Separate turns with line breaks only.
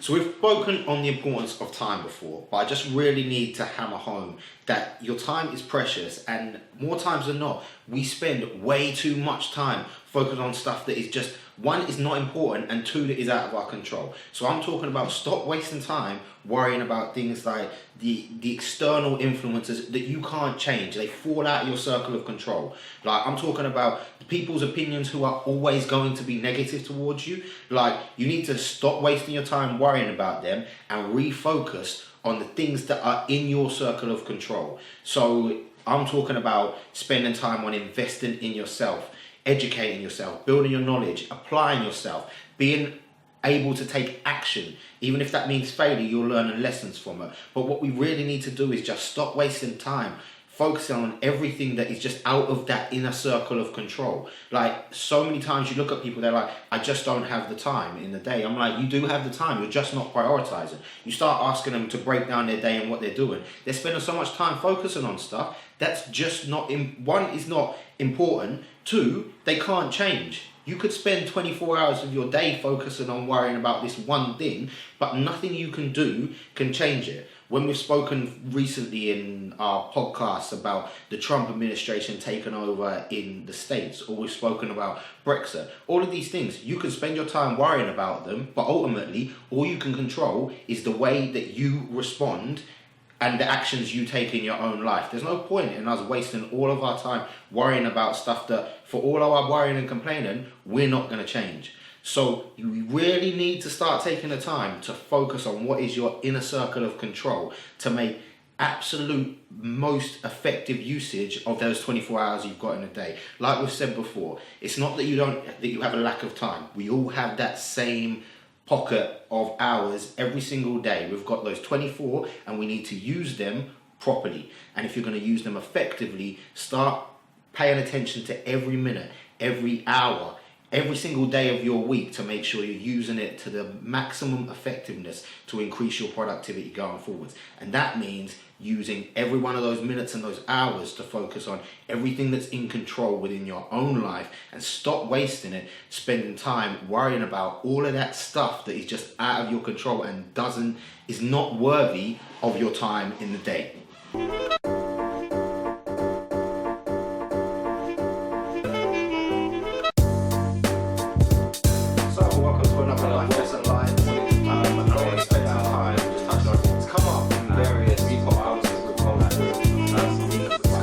So we've spoken on the importance of time before, but I just really need to hammer home that your time is precious, and more times than not, we spend way too much time focused on stuff that is just, one, is not important, and two, that is out of our control. So I'm talking about stop wasting time worrying about things like the external influences that you can't change. They fall out of your circle of control. Like, I'm talking about people's opinions who are always going to be negative towards you. Like, you need to stop wasting your time worrying about them and refocus on the things that are in your circle of control. So I'm talking about spending time on investing in yourself, educating yourself, building your knowledge, applying yourself, being able to take action. Even if that means failure, you're learning lessons from it. But what we really need to do is just stop wasting time focusing on everything that is just out of that inner circle of control. Like, so many times you look at people, they're like, I just don't have the time in the day. I'm like, you do have the time, you're just not prioritizing. You start asking them to break down their day and what they're doing. They're spending so much time focusing on stuff that's just not, one, is not important, two, they can't change. You could spend 24 hours of your day focusing on worrying about this one thing, but nothing you can do can change it. When we've spoken recently in our podcasts about the Trump administration taking over in the States, or we've spoken about Brexit, all of these things, you can spend your time worrying about them, but ultimately, all you can control is the way that you respond and the actions you take in your own life. There's no point in us wasting all of our time worrying about stuff that, for all of our worrying and complaining, we're not going to change. So you really need to start taking the time to focus on what is your inner circle of control to make absolute most effective usage of those 24 hours you've got in a day. Like we've said before, it's not that you have a lack of time. We all have that same pocket of hours every single day. We've got those 24 and we need to use them properly. And if you're going to use them effectively, start paying attention to every minute, every hour, every single day of your week to make sure you're using it to the maximum effectiveness to increase your productivity going forwards. And that means using every one of those minutes and those hours to focus on everything that's in control within your own life, and stop wasting it spending time worrying about all of that stuff that is just out of your control and is not worthy of your time in the day.